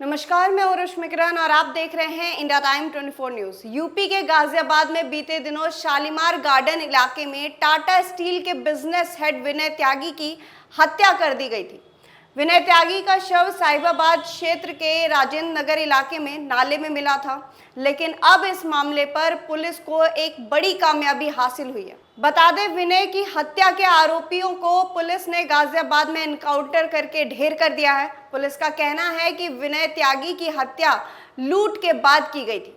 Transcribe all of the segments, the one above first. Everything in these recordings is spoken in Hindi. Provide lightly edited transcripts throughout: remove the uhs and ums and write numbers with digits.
नमस्कार, मैं हूं रश्मि किरण और आप देख रहे हैं इंडिया टाइम 24 न्यूज। यूपी के गाजियाबाद में बीते दिनों शालीमार गार्डन इलाके में टाटा स्टील के बिजनेस हेड विनय त्यागी की हत्या कर दी गई थी। विनय त्यागी का शव साहिबाबाद क्षेत्र के राजेंद्र नगर इलाके में नाले में मिला था, लेकिन अब इस मामले पर पुलिस को एक बड़ी कामयाबी हासिल हुई है। बता दें, विनय की हत्या के आरोपियों को पुलिस ने गाजियाबाद में एनकाउंटर करके ढेर कर दिया है। पुलिस का कहना है कि विनय त्यागी की हत्या लूट के बाद की गई थी।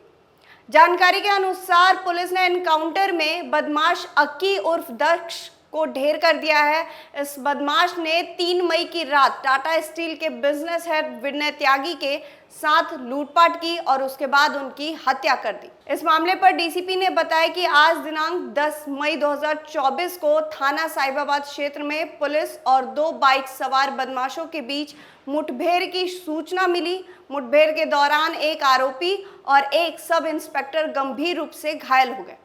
जानकारी के अनुसार पुलिस ने एनकाउंटर में बदमाश अक्की उर्फ दक्ष को ढेर कर दिया है। इस बदमाश ने 3 मई की रात टाटा स्टील के बिजनेस हेड विनय त्यागी के साथ लूटपाट की और उसके बाद उनकी हत्या कर दी। इस मामले पर डीसीपी ने बताया कि आज दिनांक 10 मई 2024 को थाना साहिबाबाद क्षेत्र में पुलिस और 2 बाइक सवार बदमाशों के बीच मुठभेड़ की सूचना मिली। मुठभेड़ के दौरान एक आरोपी और एक सब इंस्पेक्टर गंभीर रूप से घायल हो गए।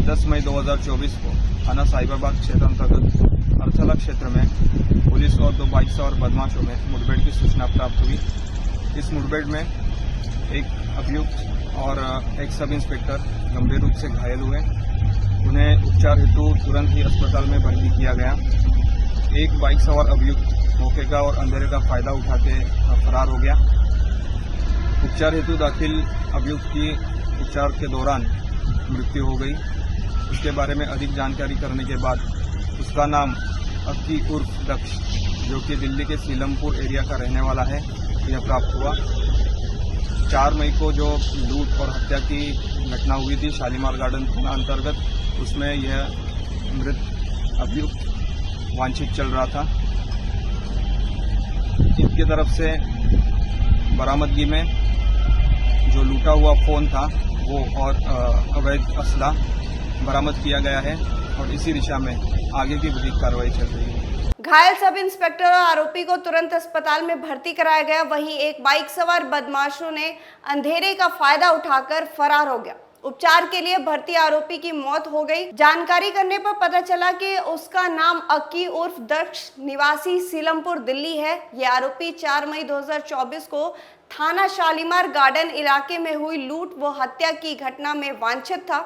10 मई 2024 को थाना साहिबाबाद क्षेत्र अंतर्गत अर्थला क्षेत्र में पुलिस और 2 बाइक सवार बदमाशों में मुठभेड़ की सूचना प्राप्त हुई। इस मुठभेड़ में एक अभियुक्त और एक सब इंस्पेक्टर गंभीर रूप से घायल हुए। उन्हें उपचार हेतु तुरंत ही अस्पताल में भर्ती किया गया। एक बाइक सवार अभियुक्त मौके का और अंधेरे का फायदा उठाते फरार हो गया। उपचार हेतु दाखिल अभियुक्त की उपचार के दौरान मृत्यु हो गई। उसके बारे में अधिक जानकारी करने के बाद उसका नाम अक्की उर्फ दक्ष, जो कि दिल्ली के सीलमपुर एरिया का रहने वाला है, यह प्राप्त हुआ। 4 मई को जो लूट और हत्या की घटना हुई थी शालीमार गार्डन थाना अंतर्गत, उसमें यह मृत अभियुक्त वांछित चल रहा था। इनकी तरफ से बरामदगी में जो लूटा हुआ फोन था वो और अवैध असला बरामद किया गया है और इसी दिशा में आगे की विधिक कार्रवाई चल रही है। घायल सब इंस्पेक्टर और आरोपी को तुरंत अस्पताल में भर्ती कराया गया। वहीं एक बाइक सवार बदमाशों ने अंधेरे का फायदा उठाकर फरार हो गया। उपचार के लिए भर्ती आरोपी की मौत हो गई। जानकारी करने पर पता चला कि उसका नाम अक्की उर्फ दक्ष निवासी सीलमपुर दिल्ली है। यह आरोपी 4 मई 2024 को थाना शालीमार गार्डन इलाके में हुई लूट व हत्या की घटना में वांछित था।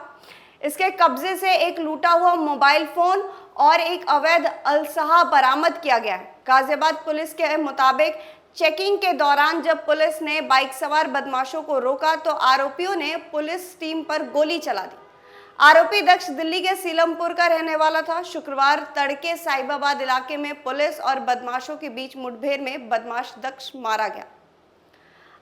इसके कब्जे से एक लूटा हुआ मोबाइल फोन और एक अवैध अलसहा बरामद किया गया है। गाजियाबाद पुलिस के मुताबिक चेकिंग के दौरान जब पुलिस ने बाइक सवार बदमाशों को रोका तो आरोपियों ने पुलिस टीम पर गोली चला दी। आरोपी दक्ष दिल्ली के सीलमपुर का रहने वाला था। शुक्रवार तड़के साहिबाबाद इलाके में पुलिस और बदमाशों के बीच मुठभेड़ में बदमाश दक्ष मारा गया।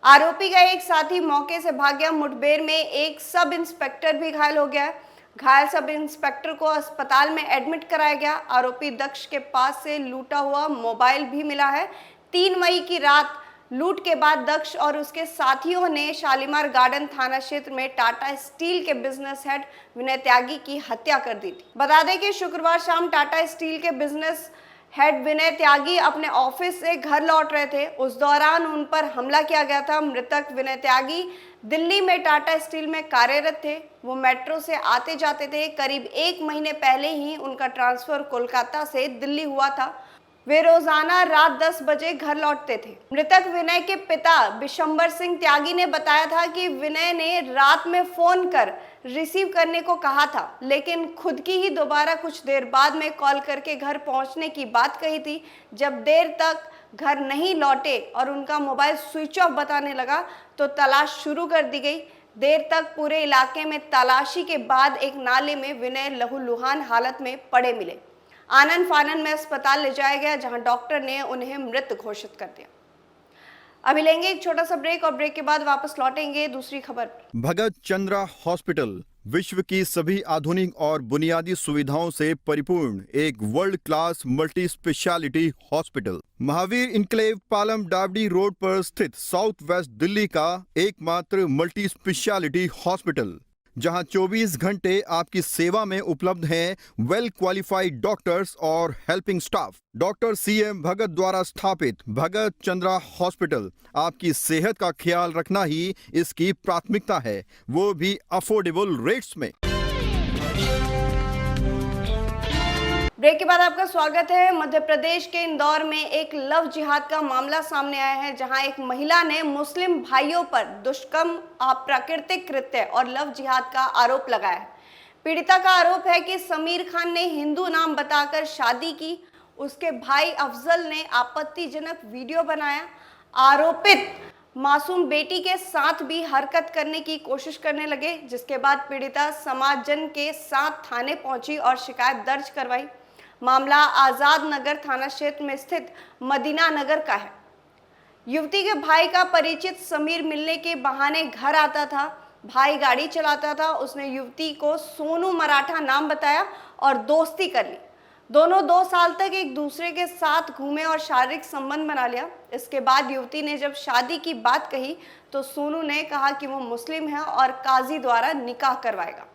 आरोपी का एक साथी मौके से भाग गया। मुठभेड़ में एक सब इंस्पेक्टर भी घायल हो गया। घायल सब इंस्पेक्टर को अस्पताल में एडमिट कराया गया। आरोपी दक्ष के पास से लूटा हुआ मोबाइल भी मिला है। 3 मई की रात लूट के बाद दक्ष और उसके साथियों ने शालीमार गार्डन थाना क्षेत्र में टाटा स्टील के बिजनेस हेड विनय त्यागी की हत्या कर दी थी। बता दें कि शुक्रवार शाम टाटा स्टील के बिजनेस हेड विनय त्यागी अपने ऑफिस से घर लौट रहे थे। उस दौरान उन पर हमला किया गया था। मृतक विनय त्यागी दिल्ली में टाटा स्टील में कार्यरत थे। वो मेट्रो से आते जाते थे। करीब 1 महीने पहले ही उनका ट्रांसफर कोलकाता से दिल्ली हुआ था। वे रोजाना रात 10 बजे घर लौटते थे। मृतक विनय के पिता बिशंबर सिंह त्यागी ने बताया था कि विनय ने रात में फोन कर रिसीव करने को कहा था, लेकिन खुद की ही दोबारा कुछ देर बाद में कॉल करके घर पहुंचने की बात कही थी। जब देर तक घर नहीं लौटे और उनका मोबाइल स्विच ऑफ बताने लगा तो तलाश शुरू कर दी गई। देर तक पूरे इलाके में तलाशी के बाद एक नाले में विनय लहूलुहान हालत में पड़े मिले। आनन फानन में अस्पताल ले जाया गया, जहां डॉक्टर ने उन्हें मृत घोषित कर दिया। अभी लेंगे एक छोटा सा ब्रेक और ब्रेक के बाद वापस लौटेंगे दूसरी खबर। भगत चंद्रा हॉस्पिटल विश्व की सभी आधुनिक और बुनियादी सुविधाओं से परिपूर्ण एक world class multi speciality hospital, Mahavir enclave Palam डावडी रोड पर स्थित साउथ वेस्ट दिल्ली का एकमात्र मल्टी स्पेशलिटी हॉस्पिटल, जहां 24 घंटे आपकी सेवा में उपलब्ध हैं वेल क्वालिफाइड डॉक्टर्स और हेल्पिंग स्टाफ। डॉक्टर CM भगत द्वारा स्थापित भगत चंद्रा हॉस्पिटल आपकी सेहत का ख्याल रखना ही इसकी प्राथमिकता है, वो भी अफोर्डेबल रेट्स में। ब्रेक के बाद आपका स्वागत है। मध्य प्रदेश के इंदौर में एक लव जिहाद का मामला सामने आया है, जहां एक महिला ने मुस्लिम भाइयों पर दुष्कर्म, अप्राकृतिक कृत्य और लव जिहाद का आरोप लगाया है। पीड़िता का आरोप है कि समीर खान ने हिंदू नाम बताकर शादी की। उसके भाई अफजल ने आपत्तिजनक वीडियो बनाया। आरोपित मासूम बेटी के साथ भी हरकत करने की कोशिश करने लगे, जिसके बाद पीड़िता समाजजन के साथ थाने पहुंची और शिकायत दर्ज करवाई। मामला आजाद नगर थाना क्षेत्र में स्थित मदीना नगर का है। युवती के भाई का परिचित समीर मिलने के बहाने घर आता था। भाई गाड़ी चलाता था। उसने युवती को सोनू मराठा नाम बताया और दोस्ती कर ली। दोनों 2 साल तक एक दूसरे के साथ घूमे और शारीरिक संबंध बना लिया। इसके बाद युवती ने जब शादी की बात कही तो सोनू ने कहा कि वो मुस्लिम है और काजी द्वारा निकाह करवाएगा।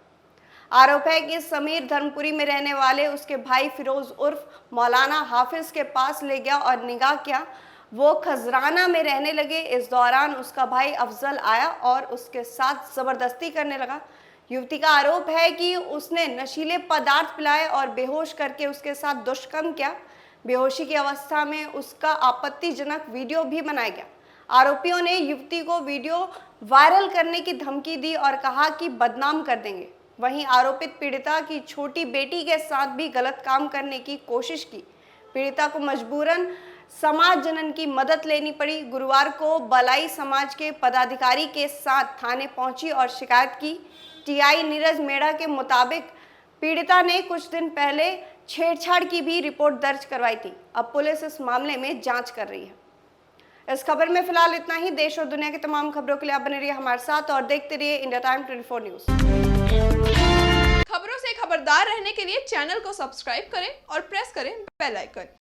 आरोप है कि समीर धर्मपुरी में रहने वाले उसके भाई फिरोज उर्फ मौलाना हाफिज के पास ले गया और निकाह किया। वो खजराना में रहने लगे। इस दौरान उसका भाई अफजल आया और उसके साथ जबरदस्ती करने लगा। युवती का आरोप है कि उसने नशीले पदार्थ पिलाए और बेहोश करके उसके साथ दुष्कर्म किया। बेहोशी की अवस्था में उसका आपत्तिजनक वीडियो भी बनाया गया। आरोपियों ने युवती को वीडियो वायरल करने की धमकी दी और कहा कि बदनाम कर देंगे। वहीं आरोपित पीड़िता की छोटी बेटी के साथ भी गलत काम करने की कोशिश की। पीड़िता को मजबूरन समाज जनन की मदद लेनी पड़ी। गुरुवार को बलाई समाज के पदाधिकारी के साथ थाने पहुंची और शिकायत की। टीआई नीरज मेड़ा के मुताबिक पीड़िता ने कुछ दिन पहले छेड़छाड़ की भी रिपोर्ट दर्ज करवाई थी। अब पुलिस इस मामले में जांच कर रही है। इस खबर में फिलहाल इतना ही। देश और दुनिया की तमाम खबरों के लिए आप बने रहिए हमारे साथ और देखते रहिए इंडिया टाइम 24 न्यूज। खबरों से खबरदार रहने के लिए चैनल को सब्सक्राइब करें और प्रेस करें बेल आइकन।